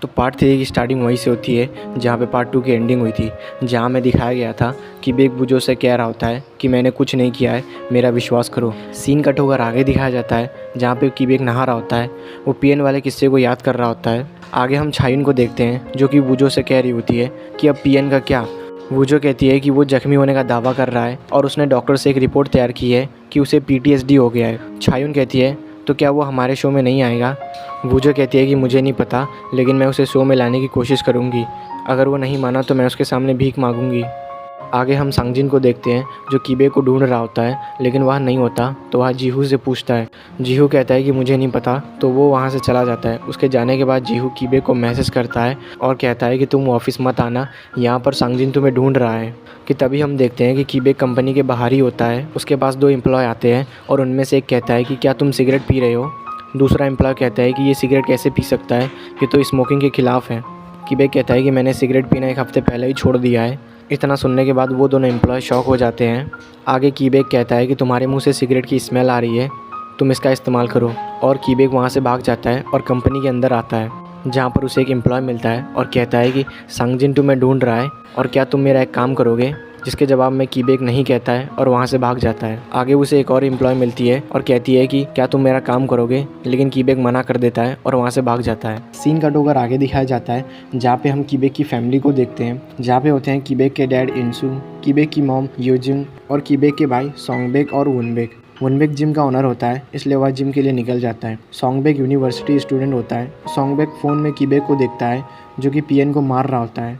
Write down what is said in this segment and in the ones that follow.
तो पार्ट 3 की स्टार्टिंग वहीं से होती है जहाँ पे पार्ट 2 की एंडिंग हुई थी, जहाँ में दिखाया गया था कि बेक बुजो से कह रहा होता है कि मैंने कुछ नहीं किया है, मेरा विश्वास करो। सीन कट होकर आगे दिखाया जाता है जहाँ पे कीबेक नहा रहा होता है, वो पीएन वाले किस्से को याद कर रहा होता है। आगे हम छायुन को देखते हैं जो कि बुजो से कह रही होती है कि अब पीएन का क्या। बुजो कहती है कि वो जख्मी होने का दावा कर रहा है और उसने डॉक्टर से एक रिपोर्ट तैयार की है कि उसे PTSD हो गया है। छायुन कहती है तो क्या वो हमारे शो में नहीं आएगा। बुजो कहती है कि मुझे नहीं पता, लेकिन मैं उसे शो में लाने की कोशिश करूँगी। अगर वो नहीं माना तो मैं उसके सामने भीख मांगूंगी। आगे हम सांगजिन को देखते हैं जो कीबे को ढूंढ रहा होता है, लेकिन वह नहीं होता तो वह जीहू से पूछता है। जीहू कहता है कि मुझे नहीं पता, तो वो वहाँ से चला जाता है। उसके जाने के बाद जीहू कीबे को मैसेज करता है और कहता है कि तुम ऑफिस मत आना, यहाँ पर सांगजिन तुम्हें ढूंढ रहा है। कि तभी हम देखते हैं कि कीबे कंपनी के बाहर ही होता है। उसके पास 2 एम्प्लॉय आते हैं और उनमें से एक कहता है कि क्या तुम सिगरेट पी रहे हो। दूसरा एम्प्लॉय कहता है कि ये सिगरेट कैसे पी सकता है, ये तो स्मोकिंग के ख़िलाफ़ है। कीबे कहता है कि मैंने सिगरेट पीना 1 हफ़्ते पहले ही छोड़ दिया है। इतना सुनने के बाद वो दोनों एम्प्लॉय शॉक हो जाते हैं। आगे कीबेक कहता है कि तुम्हारे मुंह से सिगरेट की स्मेल आ रही है, तुम इसका इस्तेमाल करो। और कीबेक वहाँ से भाग जाता है और कंपनी के अंदर आता है, जहाँ पर उसे एक एम्प्लॉय मिलता है और कहता है कि सांगजिन तुम्हें ढूंढ रहा है और क्या तुम मेरा एक काम करोगे। जिसके जवाब में कीबेक नहीं कहता है और वहाँ से भाग जाता है। आगे उसे एक और एम्प्लॉय मिलती है और कहती है कि क्या तुम मेरा काम करोगे, लेकिन कीबेक मना कर देता है और वहाँ से भाग जाता है। सीन कट होकर आगे दिखाया जाता है जहाँ पे हम कीबेक की फैमिली को देखते हैं, जहाँ पे होते हैं कीबेक के डैड इंसू, कीबेक की मॉम यूजिंग और कीबेक के भाई सोंगबेक और वुनबेक। वुनबेक जिम का ओनर होता है, इसलिए वह जिम के लिए निकल जाता है। सोंगबेक यूनिवर्सिटी स्टूडेंट होता है। सोंगबेक फ़ोन में कीबेक को देखता है जो कि पीएन को मार रहा होता है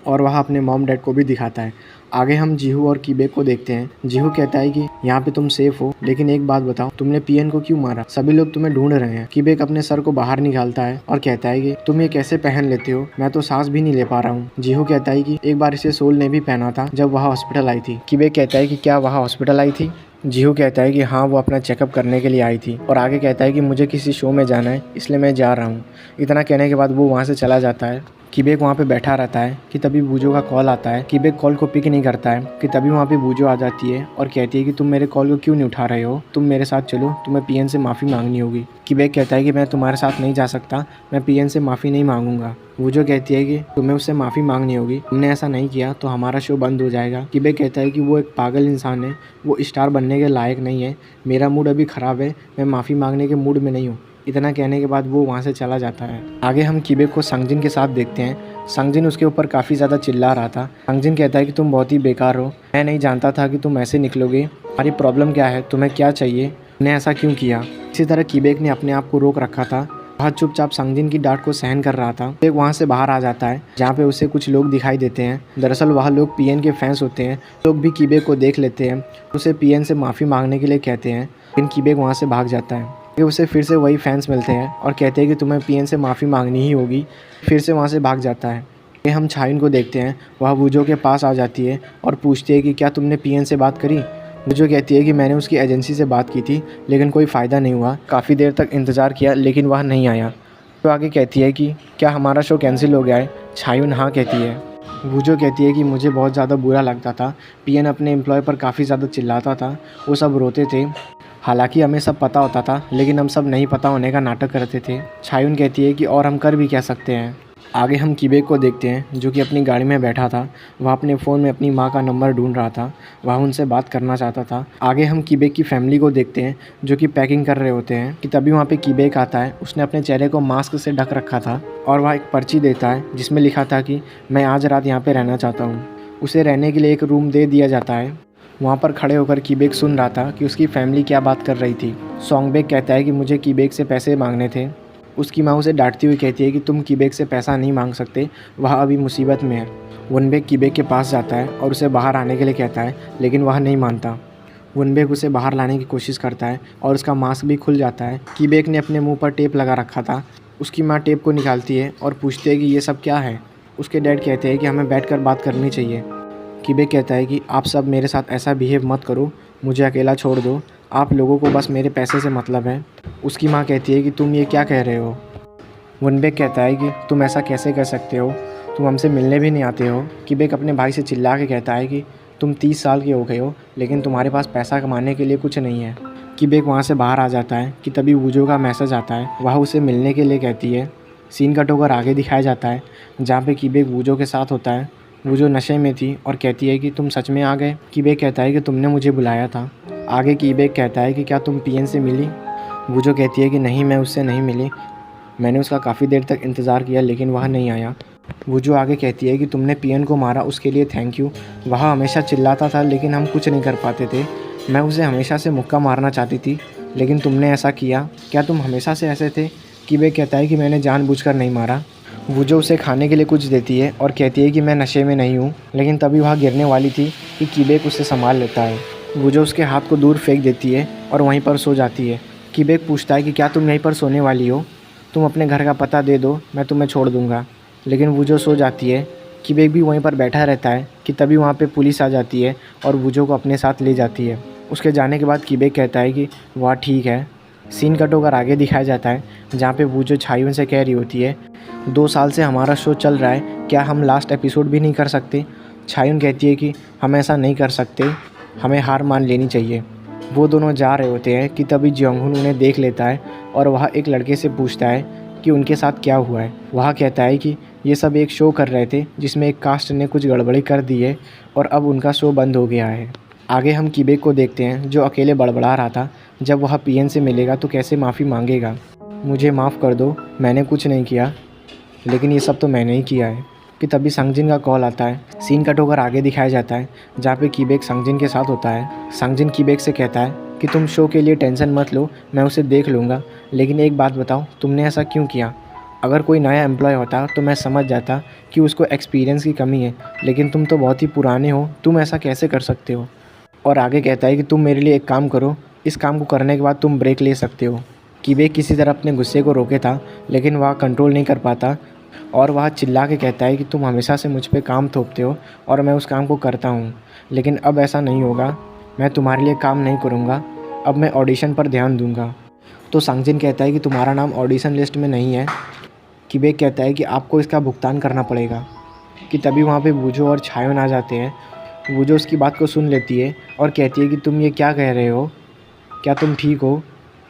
और वह अपने मॉम डैड को भी दिखाता है। आगे हम जीहू और कीबेक को देखते हैं। जीहू कहता है कि यहाँ पे तुम सेफ हो, लेकिन एक बात बताओ, तुमने पीएन को क्यों मारा? सभी लोग तुम्हें ढूंढ रहे हैं। कीबेक अपने सर को बाहर निकालता है और कहता है कि तुम ये कैसे पहन लेते हो, मैं तो सांस भी नहीं ले पा रहा हूँ। जीहू कहता है कि एक बार इसे सोल ने भी पहना था जब वह हॉस्पिटल आई थी। कीबेक कहता है कि क्या वह हॉस्पिटल आई थी? जीहू कहता है कि हाँ, वो अपना चेकअप करने के लिए आई थी। और आगे कहता है कि मुझे किसी शो में जाना है, इसलिए मैं जा रहा हूँ। इतना कहने के बाद वो वहाँ से चला जाता है। कीबेक वहाँ पे बैठा रहता है कि तभी बुजो का कॉल आता है। कीबेक कॉल को पिक नहीं करता है कि तभी वहाँ पे बुजो आ जाती है और कहती है कि तुम मेरे कॉल को क्यों नहीं उठा रहे हो, तुम मेरे साथ चलो, तुम्हें पीएन से माफ़ी मांगनी होगी। कीबेक कहता है कि मैं तुम्हारे साथ नहीं जा सकता, मैं पीएन से माफ़ी नहीं मांगूंगा। बुजो कहती है कि तुम्हें उससे माफ़ी मांगनी होगी, तुमने ऐसा नहीं किया तो हमारा शो बंद हो जाएगा। कीबेक कहता है कि वो एक पागल इंसान है, वो स्टार बनने के लायक नहीं है, मेरा मूड अभी ख़राब है, मैं माफ़ी मांगने के मूड में नहीं हूँ। इतना कहने के बाद वो वहाँ से चला जाता है। आगे हम कीबेक को सांगजिन के साथ देखते हैं। सांगजिन उसके ऊपर काफ़ी ज़्यादा चिल्ला रहा था। सांगजिन कहता है कि तुम बहुत ही बेकार हो, मैं नहीं जानता था कि तुम ऐसे निकलोगे, तुम्हारी प्रॉब्लम क्या है, तुम्हें क्या चाहिए, तुमने ऐसा क्यों किया। इसी तरह कीबेक ने अपने आप को रोक रखा था, वह चुपचाप सांगजिन की डांट को सहन कर रहा था। कीबेक वहाँ से बाहर आ जाता है जहाँ पे उसे कुछ लोग दिखाई देते हैं। दरअसल वह लोग पीएन के फैंस होते हैं। लोग भी कीबेक को देख लेते हैं, उसे पीएन से माफ़ी मांगने के लिए कहते हैं, लेकिन कीबेक वहाँ से भाग जाता है। उसे फिर से वही फैंस मिलते हैं और कहते हैं कि तुम्हें पीएन से माफ़ी मांगनी ही होगी, फिर से वहाँ से भाग जाता है। ये हम छायुन को देखते हैं, वह बुजो के पास आ जाती है और पूछती है कि क्या तुमने पीएन से बात करी। बुजो कहती है कि मैंने उसकी एजेंसी से बात की थी, लेकिन कोई फ़ायदा नहीं हुआ, काफ़ी देर तक इंतज़ार किया लेकिन वह नहीं आया। तो आगे कहती है कि क्या हमारा शो कैंसिल हो गया है। छायुन हाँ कहती है। बुजो कहती है कि मुझे बहुत ज़्यादा बुरा लगता था, पीएन अपने एम्प्लॉय पर काफ़ी ज़्यादा चिल्लाता था, वो सब रोते थे, हालांकि हमें सब पता होता था, लेकिन हम सब नहीं पता होने का नाटक करते थे। छायुन कहती है कि और हम कर भी क्या सकते हैं। आगे हम कीबेक को देखते हैं जो कि अपनी गाड़ी में बैठा था, वह अपने फ़ोन में अपनी माँ का नंबर ढूंढ रहा था, वह उनसे बात करना चाहता था। आगे हम कीबेक की फैमिली को देखते हैं जो कि पैकिंग कर रहे होते हैं कि तभी वहाँ पे कीबेक आता है। उसने अपने चेहरे को मास्क से ढक रखा था और वह एक पर्ची देता है जिसमें लिखा था कि मैं आज रात यहाँ पर रहना चाहता हूँ। उसे रहने के लिए एक रूम दे दिया जाता है। वहाँ पर खड़े होकर कीबेक सुन रहा था कि उसकी फैमिली क्या बात कर रही थी। सोंगबेक कहता है कि मुझे कीबेक से पैसे मांगने थे। उसकी माँ उसे डांटती हुई कहती है कि तुम कीबेक से पैसा नहीं मांग सकते, वह अभी मुसीबत में है। वुनबेक कीबेक के पास जाता है और उसे बाहर आने के लिए कहता है, लेकिन वह नहीं मानता। वुनबेक उसे बाहर लाने की कोशिश करता है और उसका मास्क भी खुल जाता है। कीबेक ने अपने मुँह पर टेप लगा रखा था। उसकी माँ टेप को निकालती है और पूछती है कि ये सब क्या है। उसके डैड कहते हैं कि हमें बैठकर बात करनी चाहिए। कीबेक कहता है कि आप सब मेरे साथ ऐसा बिहेव मत करो, मुझे अकेला छोड़ दो, आप लोगों को बस मेरे पैसे से मतलब है। उसकी माँ कहती है कि तुम ये क्या कह रहे हो। वुनबेक कहता है कि तुम ऐसा कैसे कर सकते हो, तुम हमसे मिलने भी नहीं आते हो। कीबेक अपने भाई से चिल्ला के कहता है कि तुम 30 साल के हो गए हो, लेकिन तुम्हारे पास पैसा कमाने के लिए कुछ नहीं है। कीबेक वहाँ से बाहर आ जाता है कि तभी बुजो का मैसेज आता है, वह उसे मिलने के लिए कहती है। सीन कट होकर आगे दिखाया जाता है जहाँ पे कीबेक वूजो के साथ होता है। वूजो नशे में थी और कहती है कि तुम सच में आ गए। कीबेक कहता है कि तुमने मुझे बुलाया था। आगे कीबेक कहता है कि क्या तुम पीएन से मिली। वूजो कहती है कि नहीं, मैं उससे नहीं मिली। मैंने उसका काफ़ी देर तक इंतज़ार किया लेकिन वह नहीं आया। वूजो आगे कहती है कि तुमने पीएन को मारा, उसके लिए थैंक यू। वह हमेशा चिल्लाता था लेकिन हम कुछ नहीं कर पाते थे। मैं उसे हमेशा से मुक्का मारना चाहती थी लेकिन तुमने ऐसा किया। क्या तुम हमेशा से ऐसे थे? कीबेक कहता है कि मैंने जानबूझकर नहीं मारा। वूजो उसे खाने के लिए कुछ देती है और कहती है कि मैं नशे में नहीं हूँ। लेकिन तभी वह गिरने वाली थी कि कीबेक उसे संभाल लेता है। वूजो उसके हाथ को दूर फेंक देती है और वहीं पर सो जाती है। कीबेक पूछता है कि क्या तुम यहीं पर सोने वाली हो? तुम अपने घर का पता दे दो, मैं तुम्हें छोड़ दूँगा। लेकिन वूजो सो जाती है। कीबेक भी वहीं पर बैठा रहता है कि तभी वहाँ पे पुलिस आ जाती है और वूजो को अपने साथ ले जाती है। उसके जाने के बाद कीबेक कहता है कि वह ठीक है। सीन कट होकर आगे दिखाया जाता है जहाँ पे वूजो छायुन से कह रही होती है 2 साल से हमारा शो चल रहा है, क्या हम लास्ट एपिसोड भी नहीं कर सकते? छायुन कहती है कि हम ऐसा नहीं कर सकते, हमें हार मान लेनी चाहिए। वो दोनों जा रहे होते हैं कि तभी जियोंगहुन उन्हें देख लेता है और वह एक लड़के से पूछता है कि उनके साथ क्या हुआ है। वह कहता है कि ये सब एक शो कर रहे थे जिसमें एक कास्ट ने कुछ गड़बड़ी कर दी है और अब उनका शो बंद हो गया है। आगे हम कीबेक को देखते हैं जो अकेले बड़बड़ा रहा था। जब वह पीएन से मिलेगा तो कैसे माफ़ी मांगेगा। मुझे माफ़ कर दो, मैंने कुछ नहीं किया, लेकिन ये सब तो मैंने ही किया है। कि तभी संगजिन का कॉल आता है। सीन कट होकर आगे दिखाया जाता है जहाँ पे कीबेक संगजिन के साथ होता है। संगजिन कीबेक से कहता है कि तुम शो के लिए टेंशन मत लो, मैं उसे देख लूँगा, लेकिन एक बात बताओ, तुमने ऐसा क्यों किया? अगर कोई नया एम्प्लॉय होता तो मैं समझ जाता कि उसको एक्सपीरियंस की कमी है, लेकिन तुम तो बहुत ही पुराने हो, तुम ऐसा कैसे कर सकते हो? और आगे कहता है कि तुम मेरे लिए एक काम करो, इस काम को करने के बाद तुम ब्रेक ले सकते हो। कीबेक किसी तरह अपने गुस्से को रोके था लेकिन वह कंट्रोल नहीं कर पाता और वह चिल्ला के कहता है कि तुम हमेशा से मुझ पे काम थोपते हो और मैं उस काम को करता हूँ, लेकिन अब ऐसा नहीं होगा, मैं तुम्हारे लिए काम नहीं करूँगा, अब मैं ऑडिशन पर ध्यान दूँगा। तो संगजिन कहता है कि तुम्हारा नाम ऑडिशन लिस्ट में नहीं है। कीबेक कहता है कि आपको इसका भुगतान करना पड़ेगा। कि तभी वहाँ पे वूजो और छायुन आ जाते हैं। वूजो उसकी बात को सुन लेती है और कहती है कि तुम ये क्या कह रहे हो, क्या तुम ठीक हो?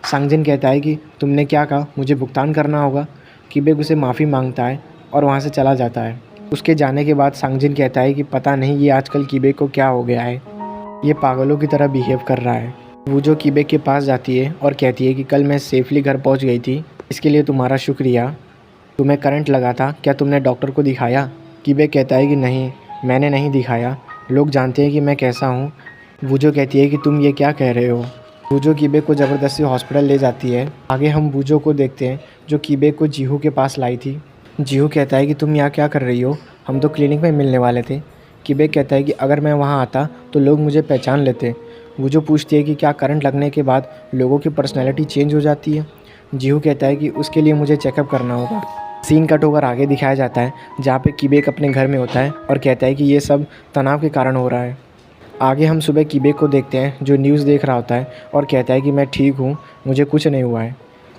संगजिन कहता है कि तुमने क्या कहा, मुझे भुगतान करना होगा। कीबेक उसे माफ़ी मांगता है और वहाँ से चला जाता है। उसके जाने के बाद संगजिन कहता है कि पता नहीं ये आजकल कीबेक को क्या हो गया है, ये पागलों की तरह बिहेव कर रहा है। वूजो कीबेक के पास जाती है और कहती है कि कल मैं सेफली घर पहुँच गई थी, इसके लिए तुम्हारा शुक्रिया। तुम्हें करंट लगा था, क्या तुमने डॉक्टर को दिखाया? कीबेक कहता है कि नहीं, मैंने नहीं दिखाया, लोग जानते हैं कि मैं कैसा हूँ। वूजो कहती है कि तुम ये क्या कह रहे हो। वूजो कीबेक को ज़बरदस्ती हॉस्पिटल ले जाती है। आगे हम वूजो को देखते हैं जो कीबेक को जीहू के पास लाई थी। जीहू कहता है कि तुम यहाँ क्या कर रही हो, हम तो क्लिनिक में मिलने वाले थे। कीबेक कहता है कि अगर मैं वहाँ आता तो लोग मुझे पहचान लेते। वूजो पूछती है कि क्या करंट लगने के बाद लोगों की पर्सनैलिटी चेंज हो जाती है। जीहू कहता है कि उसके लिए मुझे चेकअप करना होगा। सीन कट होकर आगे दिखाया जाता है जहाँ पे कीबेक अपने घर में होता है और कहता है कि ये सब तनाव के कारण हो रहा है। आगे हम सुबह कीबेक को देखते हैं जो न्यूज़ देख रहा होता है और कहता है कि मैं ठीक हूँ, मुझे कुछ नहीं हुआ है।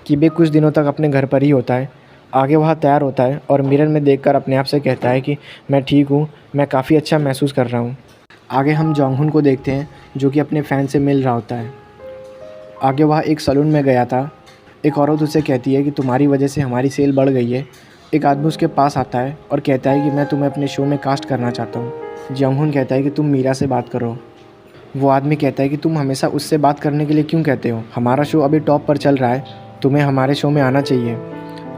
कीबेक कुछ दिनों तक अपने घर पर ही होता है। आगे वह तैयार होता है और मिरर में देखकर अपने आप से कहता है कि मैं ठीक हूँ, मैं काफ़ी अच्छा महसूस कर रहा हूँ। आगे हम जोंगहुन को देखते हैं जो कि अपने फ़ैन से मिल रहा होता है। आगे वह एक सैलून में गया था। एक औरत उसे कहती है कि तुम्हारी वजह से हमारी सेल बढ़ गई है। एक आदमी उसके पास आता है और कहता है कि मैं तुम्हें अपने शो में कास्ट करना चाहता हूँ। जोंगहुन कहता है कि तुम मीरा से बात करो। वो आदमी कहता है कि तुम हमेशा उससे बात करने के लिए क्यों कहते हो, हमारा शो अभी टॉप पर चल रहा है, तुम्हें हमारे शो में आना चाहिए।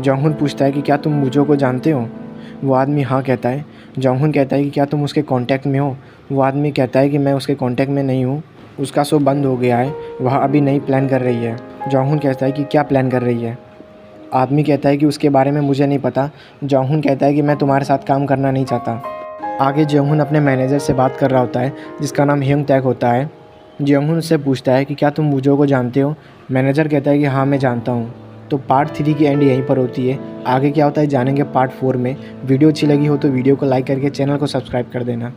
जोंगहुन पूछता है कि क्या तुम वूजो को जानते हो? वो आदमी हाँ कहता है। जोंगहुन कहता है कि क्या तुम उसके कांटेक्ट में हो? वो आदमी कहता है कि मैं उसके कांटेक्ट में नहीं हूँ, उसका शो बंद हो गया है, वह अभी नई प्लान कर रही है। जोंगहुन कहता है कि क्या प्लान कर रही है? आदमी कहता है कि उसके बारे में मुझे नहीं पता। जोंगहुन कहता है कि मैं तुम्हारे साथ काम करना नहीं चाहता। आगे जोंगहुन अपने मैनेजर से बात कर रहा होता है जिसका नाम ह्योंग टैक होता है। जोंगहुन उससे पूछता है कि क्या तुम वूजो को जानते हो? मैनेजर कहता है कि हाँ मैं जानता हूँ। तो पार्ट 3 की एंड यहीं पर होती है। आगे क्या होता है जानेंगे पार्ट 4 में। वीडियो अच्छी लगी हो तो वीडियो को लाइक करके चैनल को सब्सक्राइब कर देना।